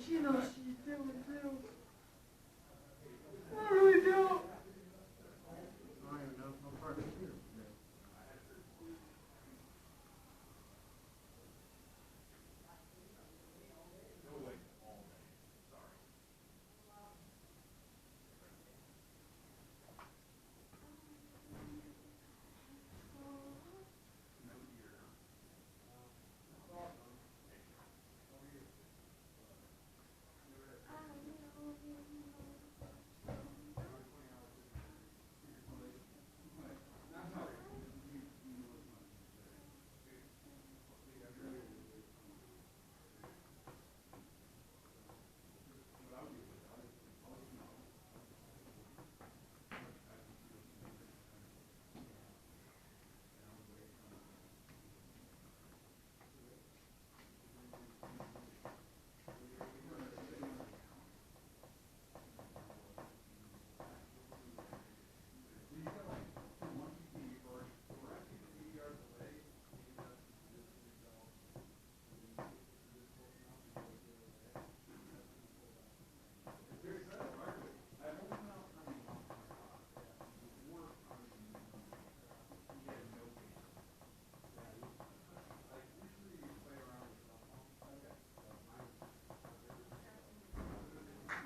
She knows she's doing too. I really don't. I don't even know if I'm part of it here.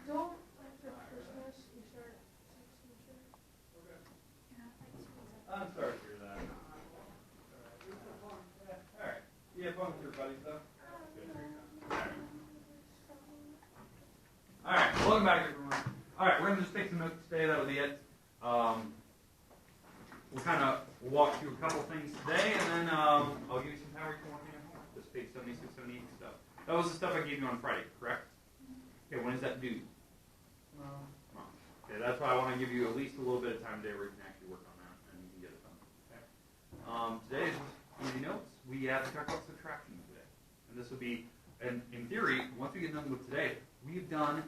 Don't after Christmas you start semester? I'm sorry to hear that. Alright. You have fun with your buddies though? Alright, welcome back everyone. Alright, we're going to just take some notes today, that'll be it. We'll kind of walk through a couple things today, and then I'll give you some time where you can work on your homework. This page 76, 78 stuff. That was the stuff I gave you on Friday, correct? Okay, when is that due? Okay, that's why I want to give you at least a little bit of time today where you can actually work on that, and you can get it done. Okay. Today is easy notes. We have to talk about subtraction today. And this will be, and in theory, once we get done with today, we've done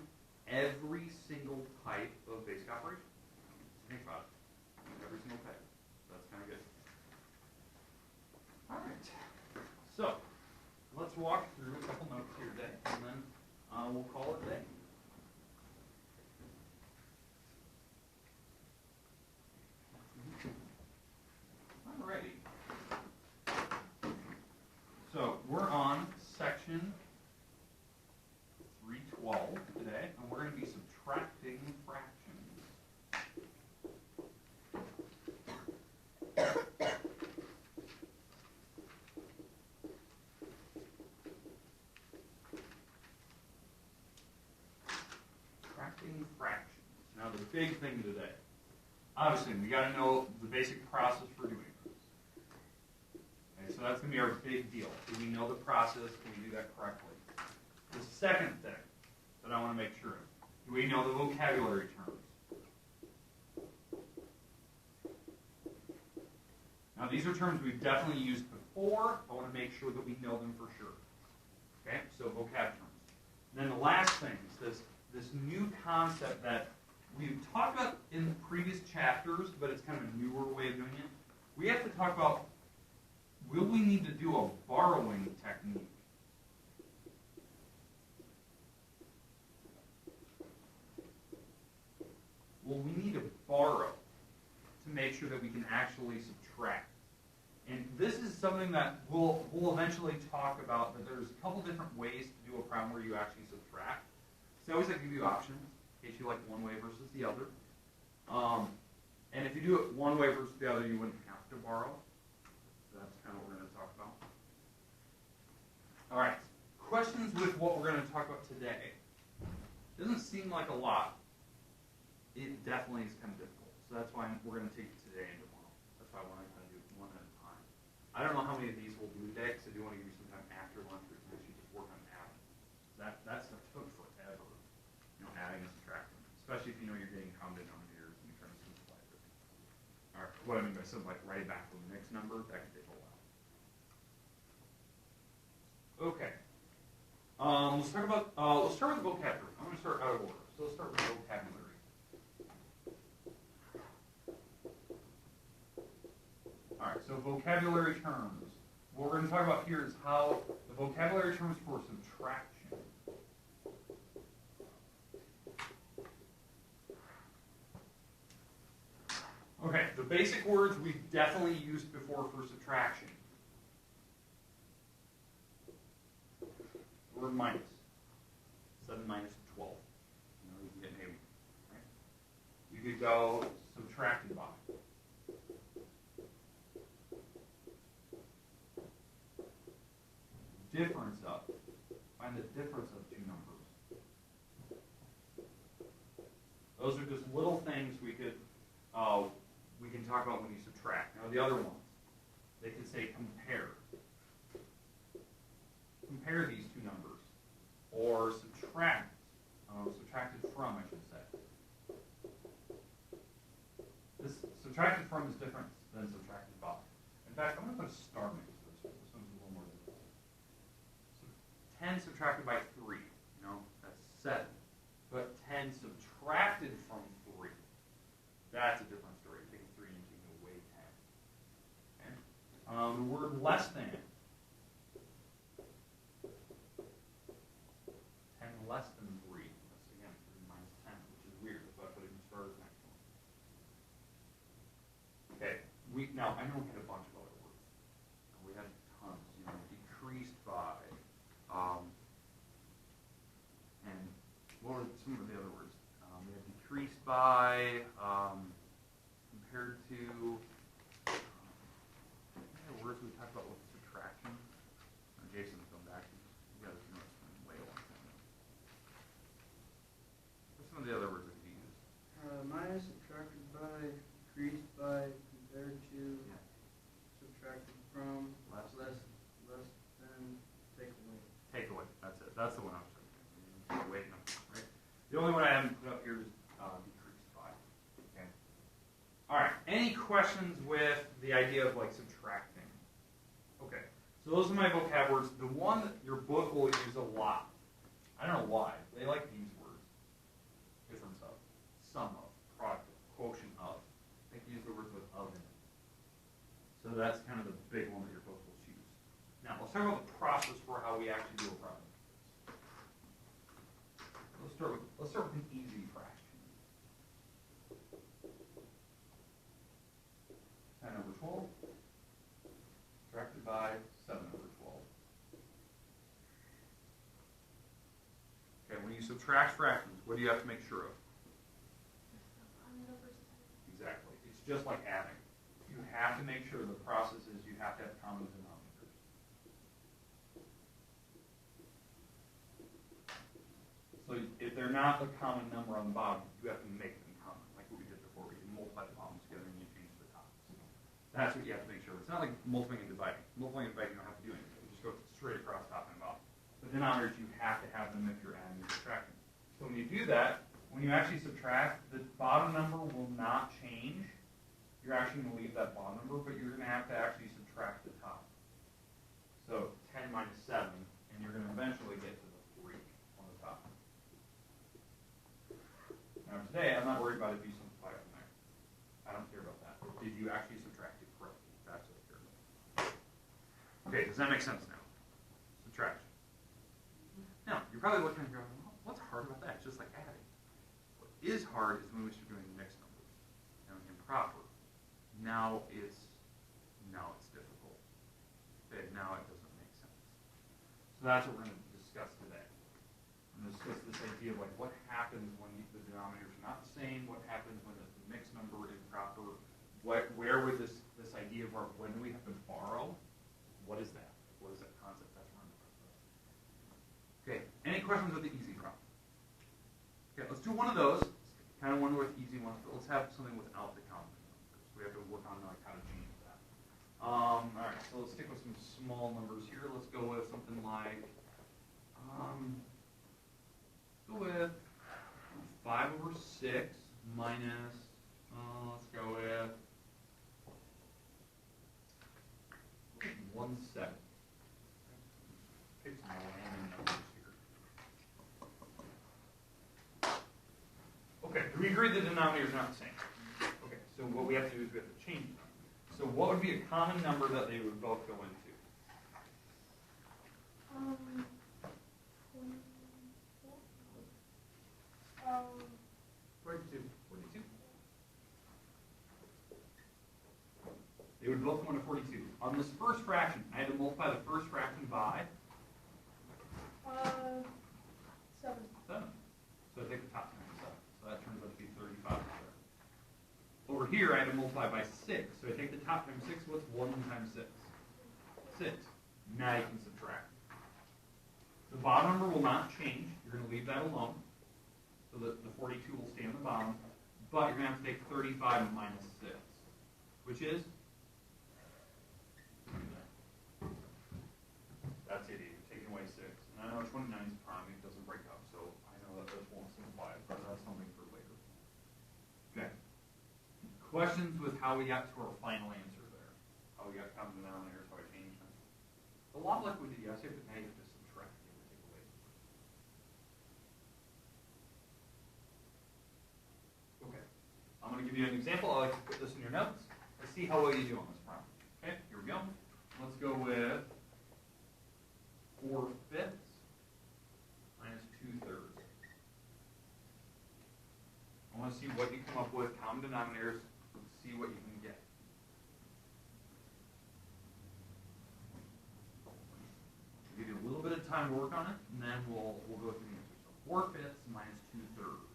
every single type of basic operation. Think about it. Every single type. So that's kind of good. Alright. So, let's walk through a couple notes here today, and then we'll call it a day. Alrighty. So, we're on section 312 today, and we're going to be subtracting fractions. Subtracting fractions. Now, the big thing today. Obviously, we got to know the basic process for doing this. Okay, so that's going to be our big deal. Do we know the process? Can we do that correctly? The second thing that I want to make sure of, do we know the vocabulary terms? Now, these are terms we've definitely used before. I want to make sure that we know them for sure. Okay, so vocab terms. And then the last thing is this new concept that we've talked about in previous chapters, but it's kind of a newer way of doing it. We have to talk about, will we need to do a borrowing technique? Will we need to borrow to make sure that we can actually subtract? And this is something that we'll eventually talk about, that there's a couple different ways to do a problem where you actually subtract. So I always like to give you options, in case you like one way versus the other. And if you do it one way versus the other, you wouldn't have to borrow. So that's kind of what we're going to talk about. All right, questions with what we're going to talk about today. Doesn't seem like a lot. It definitely is kind of difficult. So that's why we're going to take it today and tomorrow. That's why I want to kind of do it one at a time. I don't know how many of these we'll do today, because I do want to give you some time after lunch or to actually just work on adding. That stuff took forever, adding and subtracting, especially if you know you're getting common denominators and you're trying to simplify it. All right, what I mean by simplify, write it back from the next number, that can take a while. Okay. Let's talk about. Let's start with the vocabulary. I'm going to start out of order. So let's start with vocabulary. All right. So vocabulary terms. What we're going to talk about here is how the vocabulary terms for subtraction. Okay, the basic words we've definitely used before for subtraction. The word minus. 7 minus 12. You know, you can get an 8. Right? You could go subtracted by. Difference of. Find the difference of two numbers. Those are just little things we can talk about when you subtract. Now the other ones, they could say compare. Compare these two numbers. Or subtract. Subtracted from, I should say. This subtracted from is different than subtracted by. In fact, I'm going to put a star next to this one. This one's a little more difficult. So 10 subtracted by 3, that's 7. But 10 subtracted from 3, that's a different story. You're taking 3 and you're taking away 10. Okay? The word less than. 10 less than 3. That's, again, 3 minus 10, which is weird. That's why I put it in stars next to one. Okay, now I know we had a bunch of other words. We had tons, decreased by, and what were some of the other words? We had decreased by, compared to, words we talked about with subtraction. Jason's going back. You guys know it's been way a long time ago. What's some of the other words that you use? Minus, subtracted by, decreased by, compared to, subtracted from, less than, take away. Take away. That's it. That's the one I was thinking. Take away, no, right? The only one I haven't put up here is decreased by. Okay. All right. Any questions with the idea of like subtracting? Okay. So those are my vocab words. The one that your book will use a lot. I don't know why. They like these words. Difference of, sum of, product of, quotient of. They can use the words with of in it. So that's kind of the big one that your book will choose. Now let's talk about the process for how we actually do a problem. Let's start with an easy fraction. 10 over 12 subtracted by 7 over 12. Okay, when you subtract fractions, what do you have to make sure of? Exactly. It's just like adding. You have to make sure the process is you have to have common denominators. So if they're not the common number on the bottom, you have to make them common, like what we did before. We can multiply the bottoms together and you change the tops. That's what you have to make sure. It's not like multiplying and dividing. Multiplying and dividing you don't have to do anything. You just go straight across top and bottom. The denominators, you have to have them if you're adding and subtracting. So when you do that, when you actually subtract, the bottom number will not change. You're actually going to leave that bottom number, but you're going to have to actually subtract the top. So 10 minus 7, and you're going to eventually get to the 3 on the top. Now today, I'm not worried about if you simplify it from there. I don't care about that. Did you actually subtract it correctly? That's what I care about. Okay, does that make sense now? Subtraction. Now, you're probably looking and going, well, what's hard about that? It's just like adding. What is hard is when we start doing mixed numbers and improper. Now it's difficult. Okay, now it doesn't make sense. So that's what we're going to discuss today. We're going to discuss this idea of like what happens when the denominators are not the same, what happens when the mixed number is improper, where would this idea of when do we have to borrow, what is that? What is that concept? That's what we're going to discuss. Okay, any questions with the easy problem? Okay, let's do one of those. Kind of one with easy ones, but let's have something without the common numbers. We have to work on like how to change that. All right, so let's stick with some small numbers here. Let's go with something like, let's go with 5 over 6 minus, let's go with 1/7. Pick some random numbers here. Okay, do we agree the denominator is not the same? Okay, so what we have to do is we have to change them. So what would be a common number that they would both go into? 42. 42. They would both go into 42. On this first fraction, I had to multiply the first fraction by 7. 7. So I take the top times 7. So that turns out to be 35 there. Over here, I had to multiply by 6. So I take the top times 6. What's 1 times 6? 6. Now you can subtract. The bottom number will not change. You're going to leave that alone. So the 42 will stay on the bottom. But you're going to have to take 35 minus 6, which is? That's it. You're taking away 6. And I know 29 is prime. It doesn't break up. So I know that this won't simplify it, but that's something for later. Okay. Questions with how we got to our final answer there? How we got common denominators, how I changed them? A lot like we did yesterday, but now you have to subtract. You have to take away. Okay. I'm going to give you an example. I like to put this in your notes. Let's see how well you do on this problem. Okay, here we go. Let's go with 4/5 minus 2/3. I want to see what you come up with, common denominators, see what you can get. I'll give you a little bit of time to work on it, and then we'll go through the answers. So 4/5 minus 2/3.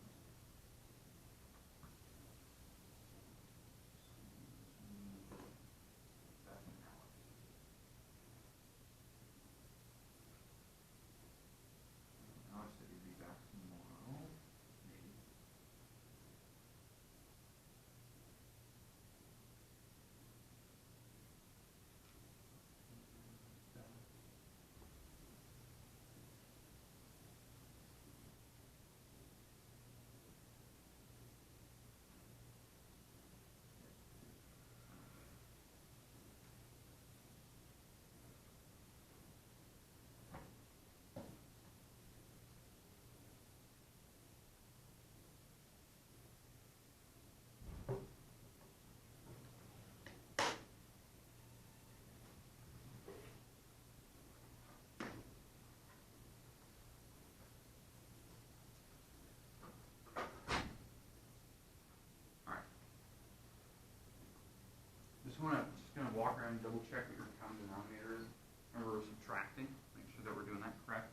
Just gonna walk around and double check what your common denominator is. Remember, we're subtracting. Make sure that we're doing that correct.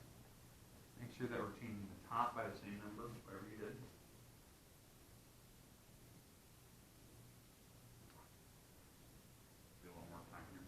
Make sure that we're changing the top by the same number, whatever you did. Do a little more time here.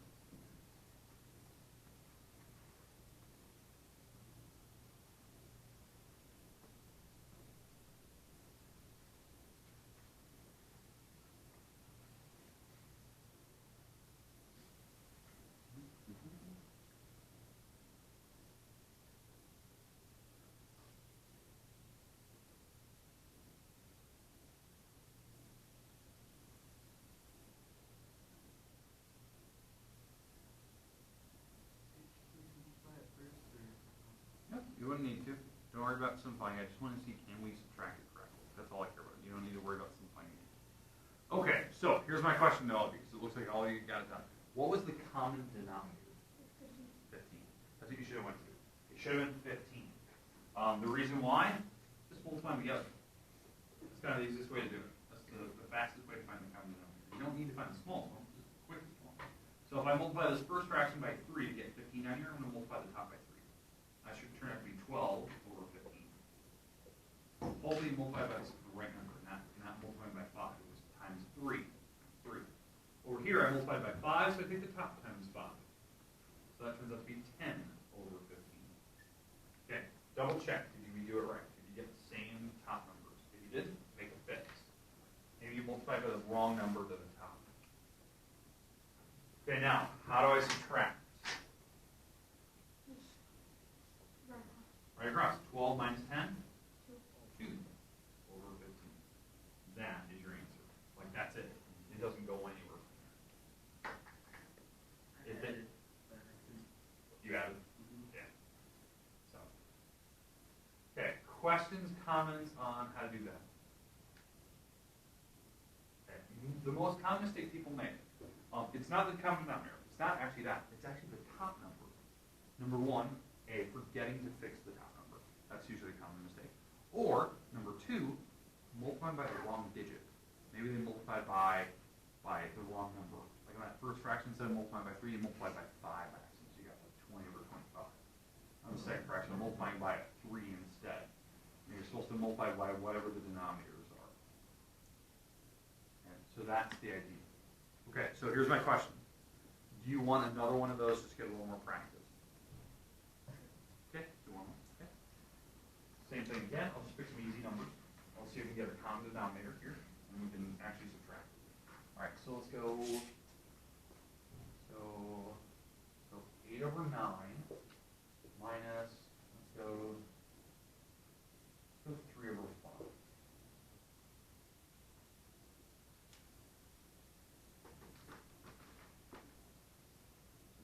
Nope, you wouldn't need to. Don't worry about simplifying. I just want to see, can we subtract it correctly? That's all I care about. You don't need to worry about simplifying it. Okay, so here's my question to all of you, because it looks like all of you got it done. What was the common denominator? 15. That's what you should have went to. It should have been 15. The reason why? Just multiply them together. That's kind of the easiest way to do it. That's the fastest way to find the common denominator. You don't need to find the smallest one, just the quickest one. So if I multiply this first fraction by 3 to get 15 down here, I'm going to multiply the top by 3. That should turn out to be 12 over 15. Hopefully you multiply by the right number, not multiplying by 5. It was times 3. 3. Over here I multiplied by 5, so I take the top times 5. So that turns out to be 10 over 15. Okay, double check. Did you do it right? Did you get the same top numbers? If you did, make a fix. Maybe you multiplied by the wrong number to the top. Okay, now, how do I subtract? Right across. 12 minus 10? 2 over 15. That is your answer. Like, that's it. It doesn't go anywhere from there. You added? Yeah. So. Okay, questions, comments on how to do that? Okay. The most common mistake people make, it's not the common denominator. It's not actually that. It's actually the top number. Number 1, forgetting to fix the top number. That's usually a common mistake. Or, number 2, multiplying by the wrong digit. Maybe they multiplied by the wrong number. Like in that first fraction, instead of multiplying by 3, you multiply by 5 accents. You got like 20 over 25. On the second fraction, I'm multiplying by 3 instead. And you're supposed to multiply by whatever the denominators are. And so that's the idea. Okay, so here's my question. Do you want another one of those just to get a little more practice? Okay, do one more. Okay. Same thing again. I'll just pick some easy numbers. I'll see if we can get a common denominator here, and we can actually subtract. All right, so let's go. So 8 over 9 minus, let's go 3 over 5.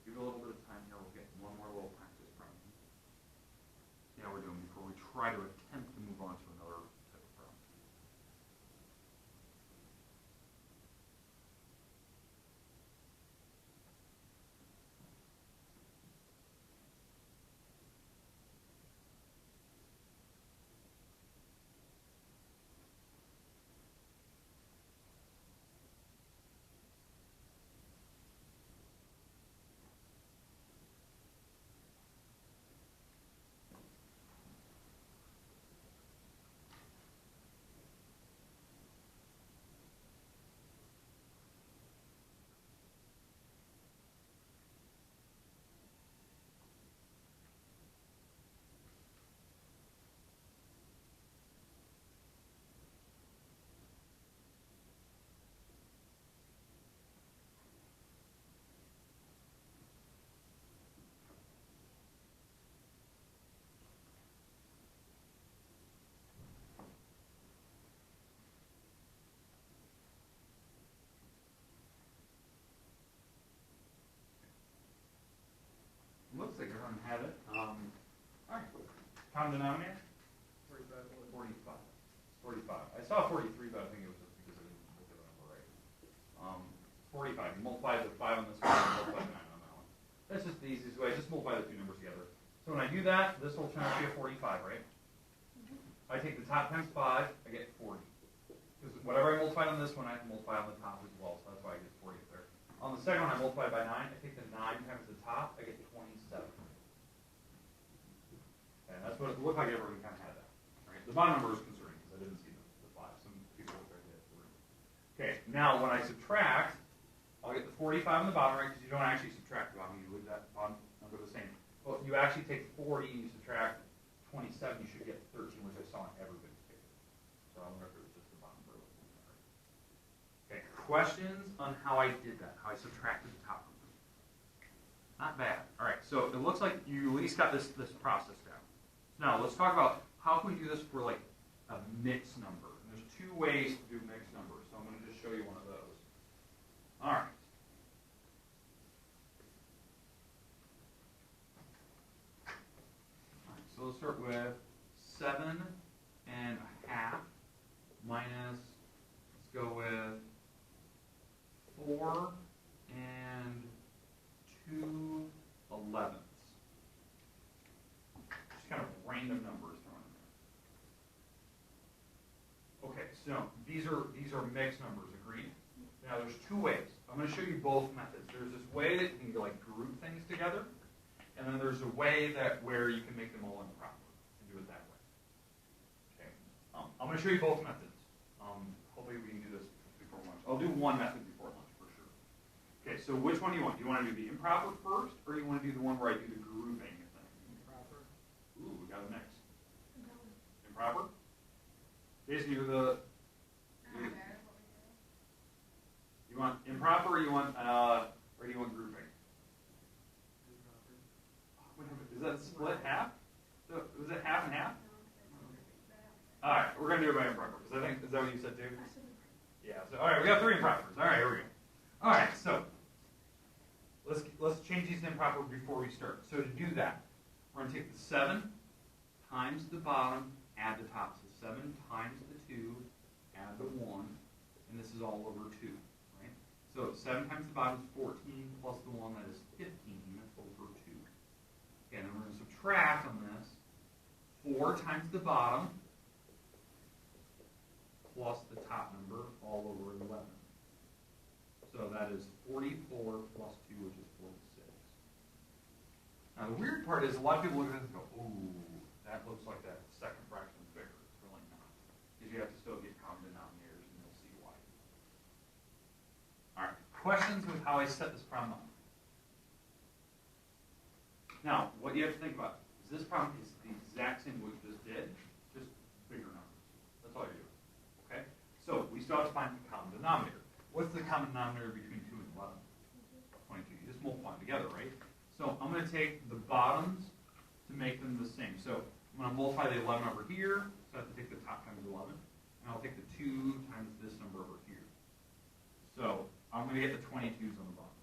Give it a little bit of time here. We'll get one more little practice problem. See how we're doing before we try to attempt to move on to another type of problem. Looks like everyone had it. All right. Common denominator? 45. 45. I saw 43, but I think it was just because I didn't look at the number right. 45. You multiply the 5 on this one, and multiply the 9 on that one. That's just the easiest way. Just multiply the two numbers together. So when I do that, this will turn out to be a 45, right? I take the top times 5, I get 40. Because whatever I multiplied on this one, I have to multiply on the top as well, so that's why I get 40 up there. On the second one, I multiply by 9. I take the 9 times the top, I get 27. And that's what it looked like. Everyone kind of had that. Right? The bottom number is concerning because I didn't see the 5. Some people look like they had 3. Okay, now when I subtract, I'll get the 45 on the bottom, right? Because you don't actually subtract the bottom. You leave that bottom number the same. Well, you actually take 40 and you subtract 27, you should get 13, which I saw in everybody's paper. So I wonder if it was just the bottom row. Okay, questions on how I did that, how I subtracted the top number? Not bad. All right, so it looks like you at least got this process down. Now let's talk about how can we do this for like a mixed number. And there's 2 ways to do mixed numbers, so I'm going to just show you one of those. All right. So let's start with 7 and a half minus, let's go with 4 and 2/11. Just kind of random numbers thrown in there. Okay, so these are mixed numbers, agreed? Now there's 2 ways. I'm going to show you both methods. There's this way that you can like group things together. And then there's a way where you can make them all improper and do it that way. Okay. I'm going to show you both methods. Hopefully we can do this before lunch. I'll do one method before lunch for sure. Okay, so which one do you want? Do you want to do the improper first, or do you want to do the one where I do the grouping thing? Improper. Ooh, we got a mix. Improper? Jason, you the... You want improper, or you want grouping? Is that split half? So was it half and half? All right, we're gonna do it by improper because I think is that what you said too? Yeah. So all right, we got 3 impropers. All right, here we go. All right, so let's change these to improper before we start. So to do that, we're gonna take the 7 times the bottom, add the top. So 7 times the 2, add the 1, and this is all over 2, right? So 7 times the bottom is 14 plus the 1, that is 15 over 2. Okay, and then we're going to subtract on this 4 times the bottom plus the top number all over 11. So that is 44 plus 2, which is 46. Now the weird part is a lot of people look at this and go, ooh, that looks like that second fraction is bigger. It's really not. Because you have to still get common denominators, and you'll see why. All right, questions with how I set this problem up? Now, what you have to think about is this problem is the exact same what we just did, just bigger numbers. That's all you're doing. Okay? So we still have to find the common denominator. What's the common denominator between 2 and 11? 22. You just multiply them together, right? So I'm going to take the bottoms to make them the same. So I'm going to multiply the 11 over here. So I have to take the top times 11. And I'll take the 2 times this number over here. So I'm going to get the 22s on the bottom.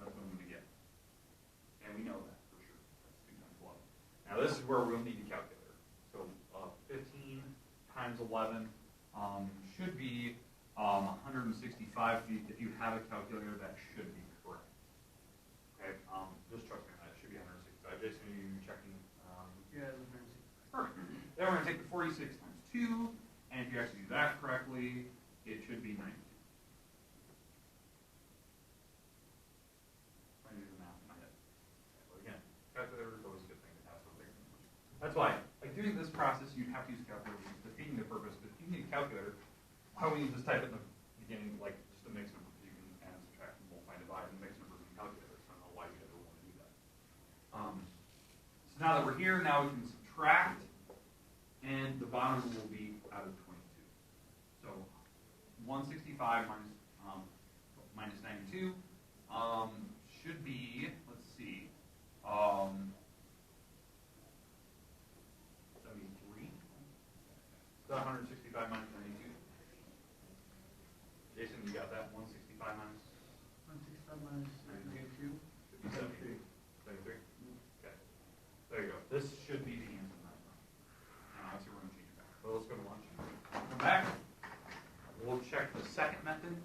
That's what I'm going to get. And we know that for sure. That's 2 times 11. Now this is where we'll need a calculator. So 15 times 11 should be 165. If you have a calculator, that should be correct. Okay, just trust me on that. It should be 165. Jason, are you checking? Yeah, it was 165. Perfect. Then we're going to take the 46 times 2, and if you actually do that correctly, it should be 92. Trying to do the math in my head. Okay, but again, calculator is always a good thing to have for bigger numbers. That's why, like doing this process, you'd have to use a calculator, which is defeating the purpose. But if you need a calculator, why don't you just type it in the beginning, like just a mixed number? You can add, subtract, and multiply, divide, and mix numbers in calculators. I don't know why you ever want to do that. So now that we're here, now we can subtract, and the bottom will be out of 22. So 165 minus 92 should be, let's see, 73. So 165 minus 92. Jason, you got that? 165 minus 165 minus 92. should be 73. 73? Okay. There you go. This should be the answer. Now let's see, we're going to change it back. So let's go to lunch. Come back. We'll check the second method.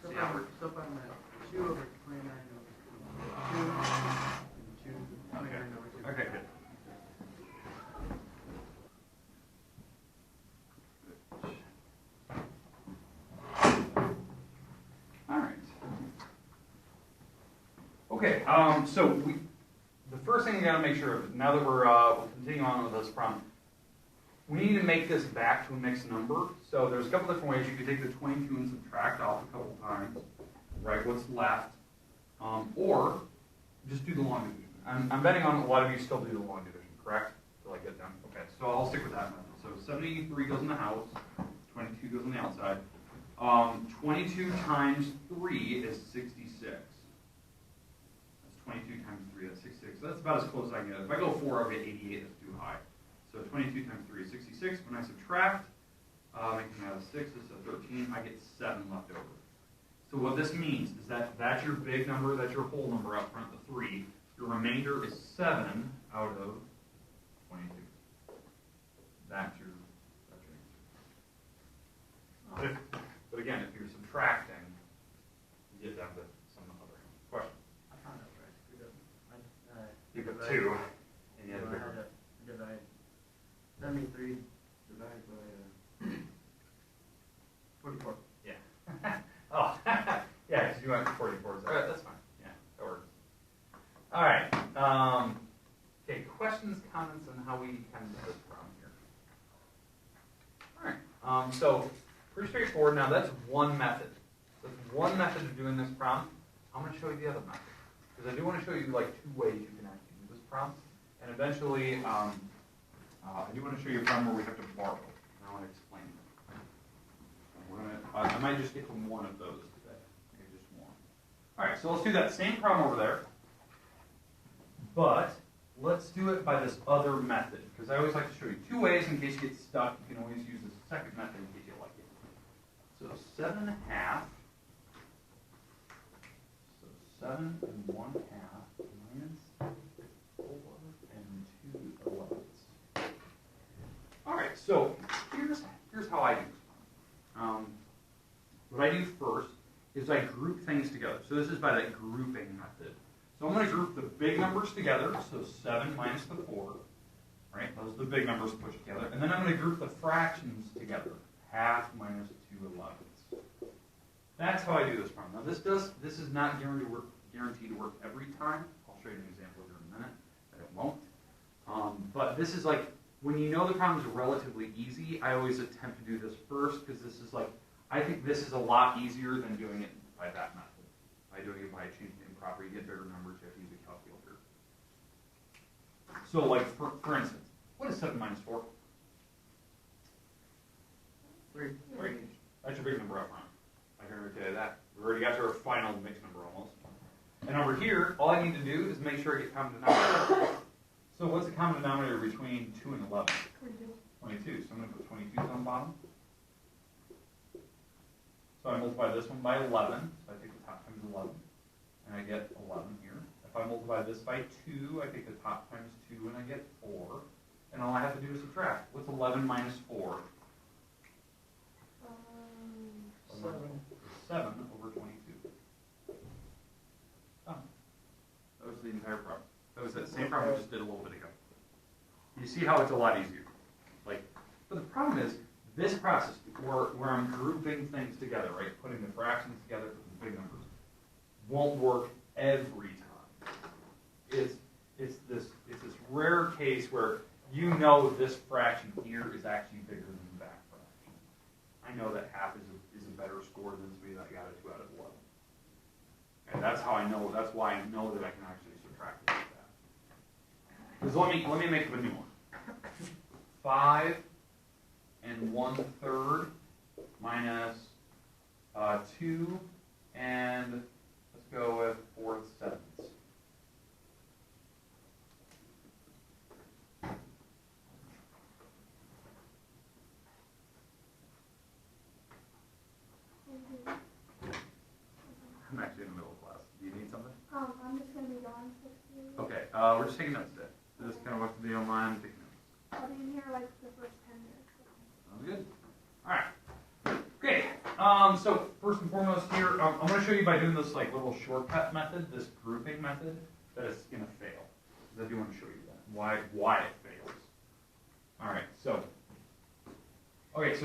See how we're... Stop on that. 2 over 29 over 2. And 2, 29 over 2. Okay, good. All right. Okay, so the first thing we got to make sure of, now that we're continuing on with this problem, we need to make this back to a mixed number. So there's a couple different ways. You could take the 22 and subtract off a couple times, right, what's left, or just do the long division. I'm betting on a lot of you still do the long division, correct? Till I get done. Okay, so I'll stick with that method. So 73 goes in the house, 22 goes on the outside. 22 times 3 is 66. That's 22 times 3, that's 66. So that's about as close as I can get. If I go 4, I'll get 88, that's too high. So 22 times 3 is 66. When I subtract, making out of 6, this is a 13, I get 7 left over. So what this means is that that's your big number, that's your whole number up front, the 3. Your remainder is 7 out of 22. That's your answer. But again, if you're subtracting, you get down to some other question. I found out right. You put 2, and you had a I bigger. had to divide 73 divided by 44. Yeah. Oh, yeah, because you went for 44. All right, that's fine. Yeah, that works. All right. Okay, questions, comments on how we kind of do this problem here. All right. So pretty straightforward. Now that's one method. That's one method of doing this problem. I'm going to show you the other method because I do want to show you like 2 ways you can actually do this problem, and eventually I do want to show you a problem where we have to borrow. And I want to explain it. I might just get to one of those today. Okay, just one. All right, so let's do that same problem over there, but let's do it by this other method because I always like to show you 2 ways in case you get stuck. You can always use this second method in case you like it. So 7 1/2. So 7 1/2 minus 4 and 2 11ths. All right, so here's how I do. What I do first is I group things together. So this is by the grouping method. So I'm going to group the big numbers together. So 7 minus the 4, right? Those are the big numbers pushed together. And then I'm going to group the fractions together. 1/2 minus 2 11ths. That's how I do this problem. Now this This is not guaranteed to work every time. I'll show you an example here in a minute that it won't. But this is like, when you know the problem is relatively easy, I always attempt to do this first, because this is like, I think this is a lot easier than doing it by that method. By doing it by changing the improper, you get bigger numbers, you have to use a calculator. So like, for instance, what is 7 minus 4? 3. That's your big number up front. I can already tell you that. We've already got to our final mixed number almost. And over here, all I need to do is make sure I get common denominator. So what's the common denominator between 2 and 11? 22. So I'm going to put 22 on the bottom. So I multiply this one by 11. So I take the top times 11. And I get 11 here. If I multiply this by 2, I take the top times 2 and I get 4. And all I have to do is subtract. What's 11 minus 4? 7 over 22. Oh. That was the entire problem. That was that same problem we just did a little bit ago. You see how it's a lot easier. Like, but the problem is, this process where I'm grouping things together, right, putting the fractions together with the big numbers, won't work every time. It's this rare case where you know this fraction here is actually bigger than the back fraction. I know that half is a better score than to be that I got a 2 out of 11. And that's how I know. That's why I know that I can actually subtract it like that. Because let me make a new one. 5 1/3 minus 2 and let's go with 4/7. I'm actually in the middle of class. Do you need something? I'm just going to be gone 6 minutes. Okay, we're just taking notes today. So just kind of watch the video online and take notes. I'll be in here like the first 10 minutes. Sounds good. All right. Okay. So first and foremost here, I'm going to show you by doing this like little shortcut method, this grouping method, that it's going to fail. Because I do want to show you that why it fails. All right. So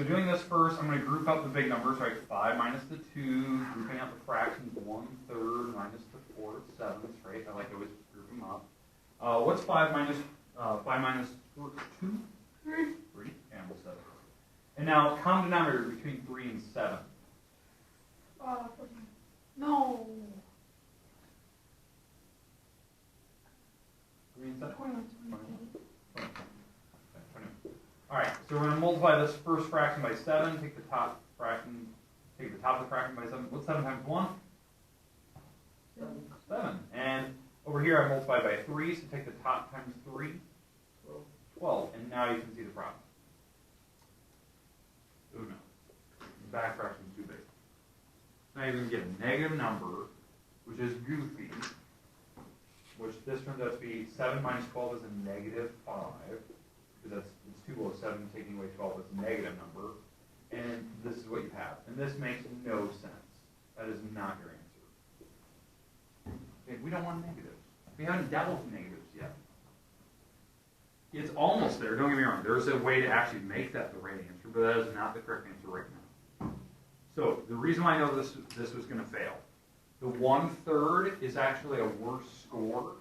doing this first, I'm going to group up the big numbers, right? 5 minus the 2, grouping out the fractions, 1/3 minus the 4/7, right? I like always group them up. What's 5 minus 2? 3. And we'll set it. And now, common denominator between 3 and 7. 14. No. 3 and 7? 21. Alright, so we're going to multiply this first fraction by 7, take the top of the fraction by 7. What's 7 times 1? 7. And over here I multiply by 3, so take the top times 3. 12. And now you can see the problem. Oh no. The back fraction is too big. Now you're going to get a negative number, which is goofy, which this turns out to be 7 minus 12 is a negative 5, because it's too below 7, taking away 12 is a negative number, and this is what you have. And this makes no sense. That is not your answer. Okay, we don't want negatives. We haven't dealt with negatives yet. It's almost there, don't get me wrong. There's a way to actually make that the right answer, but that is not the correct answer right now. So the reason why I know this was going to fail, the 1/3 is actually a worse score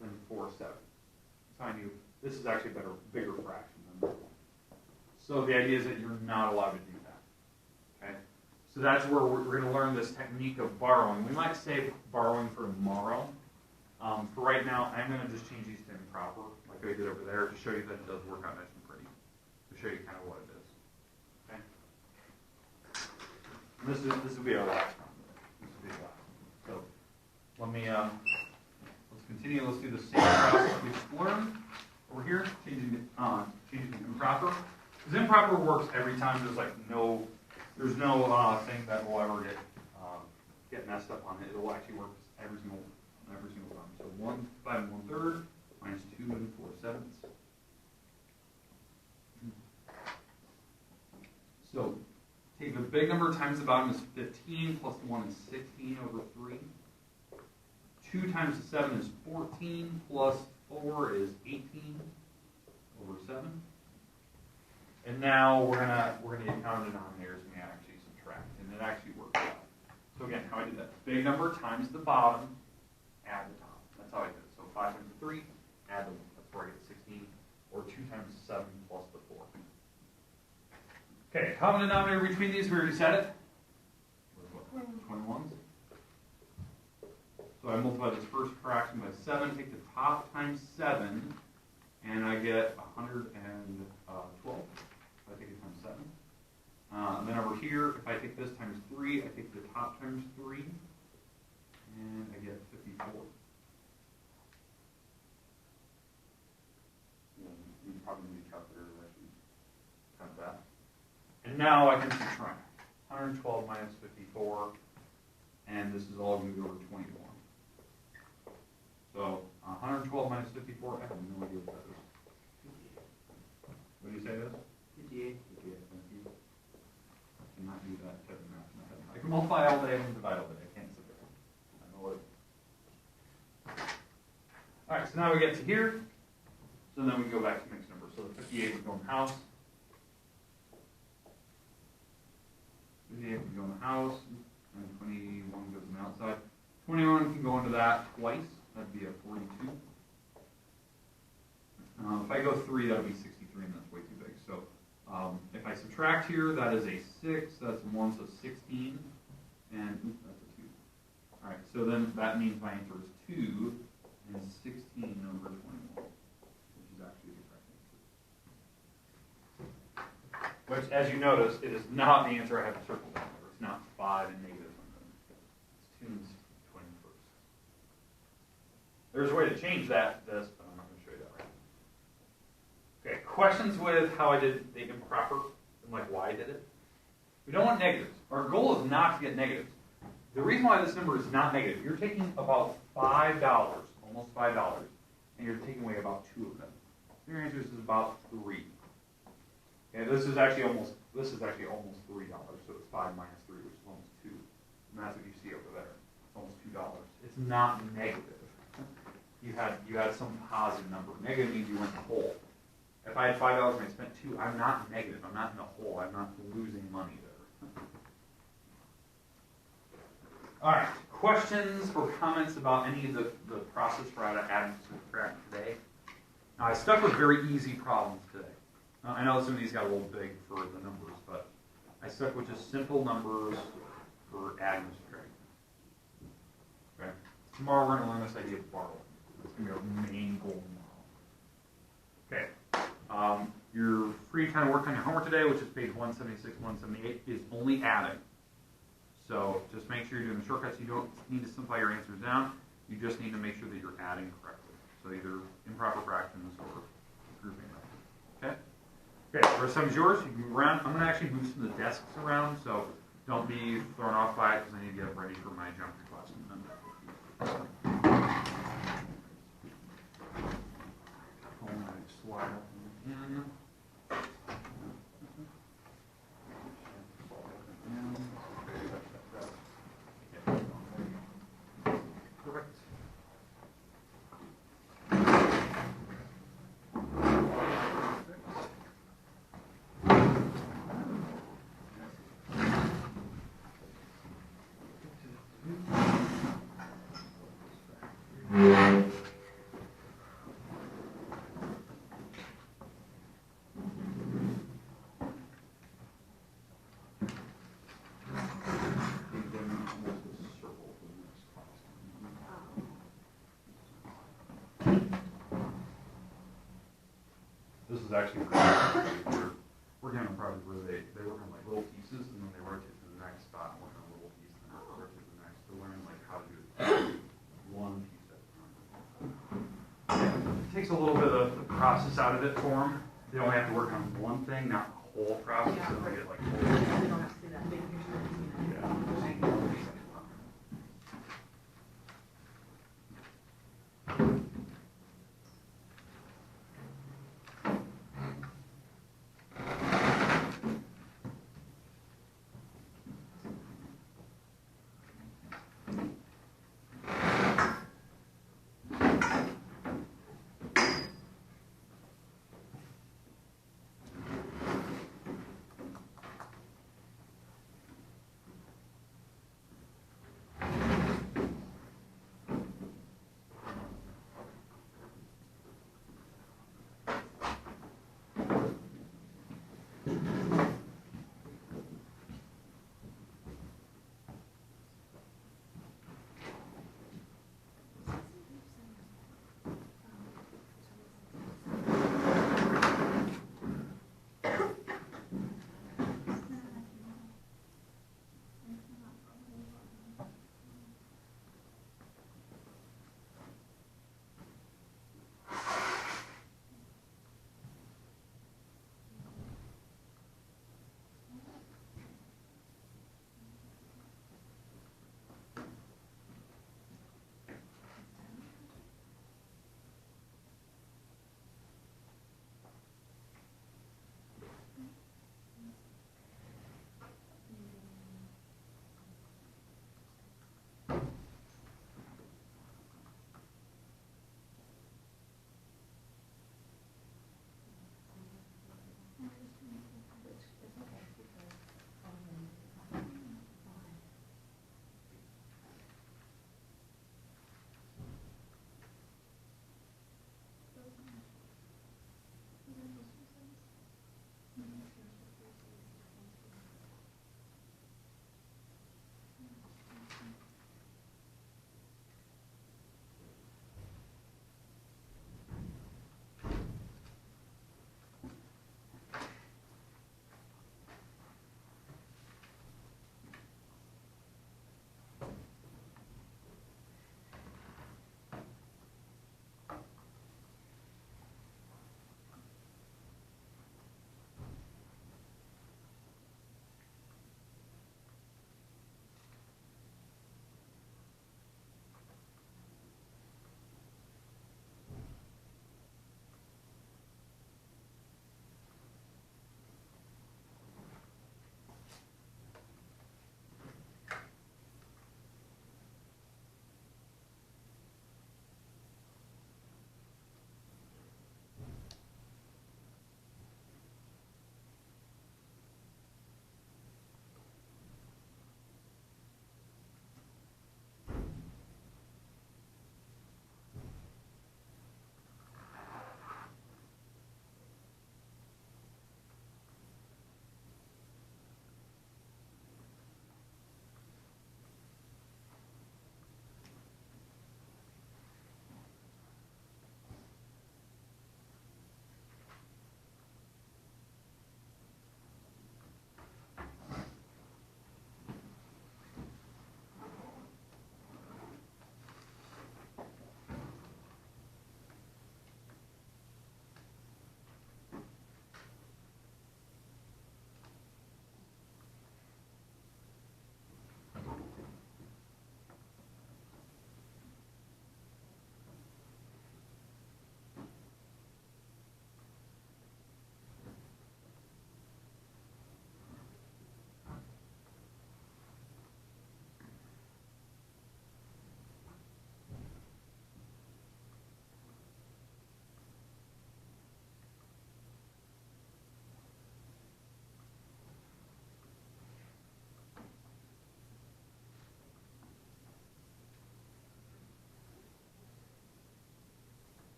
than 4/7. I'm telling you, this is actually a bigger fraction than that. So the idea is that you're not allowed to do that. Okay? So that's where we're going to learn this technique of borrowing. We might save borrowing for tomorrow. For right now, I'm going to just change these to improper, like I did over there, to show you that it does work out nice and pretty. To show you kind of what it is. Okay? And this will be our last one. This will be the last one. So let me let's continue. Let's do the same process we've learned over here, changing it to improper. Because improper works every time. There's no thing that will ever get messed up on it. It will actually work every single time. So 5 1/3 minus 2 4/7. So take the big number times the bottom is 15 plus 1 is 16 over 3. 2 times the 7 is 14 plus 4 is 18 over 7. And now we're gonna get common denominators and we actually subtract, and it actually works out. So again, how I did that. Big number times the bottom, add the top. That's how I did it. So 5 times 3, add the 1. That's where I get 16. Or 2 times 7 plus the 4. Okay, common denominator between these, we already said it. What, 21s. So I multiply this first fraction by 7, take the top times 7, and I get 112. I take it times 7. And then over here, if I take this times 3, I take the top times 3, and I get 54. You probably need a calculator to actually count that. And now I can subtract. 112 minus 54, and this is all going to go over 21. So 112 minus 54, I have no idea what that is. What do you say it is? 58. 58, thank you. I cannot do that type of math in my head. I can multiply all day and divide all day. I can't sit there. I know what. All right, so now we get to here. So then we go back to mixed numbers. So the 58 would go in the house. 58 would go in the house, and 21 goes on the outside. 21 can go into that twice. That'd be a 42. If I go 3, that would be 63, and that's way too big. So if I subtract here, that is a 6. That's 1, so 16. And oops, that's a 2. All right, so then that means my answer is 2 and 16 over 21, which is actually the correct answer. Which, as you notice, it is not the answer I have circled down there. It's not 5 and negative something. It's 2 and 21st. There's a way to change this, but I'm not going to show you that right now. Okay, questions with how I did the improper and like why I did it? We don't want negatives. Our goal is not to get negatives. The reason why this number is not negative, you're taking about $5, almost $5, and you're taking away about 2 of them. So your answer is about 3. Okay, this is actually almost $3, so it's 5 minus 3, which is almost 2. And that's what you see over there. It's almost $2. It's not negative. You had some positive number. Negative means you went whole. If I had $5 and I spent 2, I'm not negative. I'm not in the hole. I'm not losing money there. All right. Questions or comments about any of the process for how to add and subtract today? Now, I stuck with very easy problems today. I know some of these got a little big for the numbers, but I stuck with just simple numbers for adding and subtracting. Okay. Tomorrow we're going to learn this idea of borrowing. That's going to be our main goal tomorrow. Okay. You're free to kind of work on your homework today, which is page 176, 178, is only adding. So just make sure you're doing the shortcuts. You don't need to simplify your answers down. You just need to make sure that you're adding correctly. So either improper fractions or grouping them. Okay? Okay, the rest of is yours. You can move around. I'm going to actually move some of the desks around, so don't be thrown off by it because I need to get ready for my geometry class in a minute. Slide up again. Perfect. This is actually we're working on a project where they work on like little pieces and then they rotate to the next spot and work on a little piece and then rotate to the next to learn like how to do one piece at a time. It takes a little bit of the process out of it for them. They only have to work on one thing, not the whole process. So they get like whole. They don't have to see that big picture. Yeah.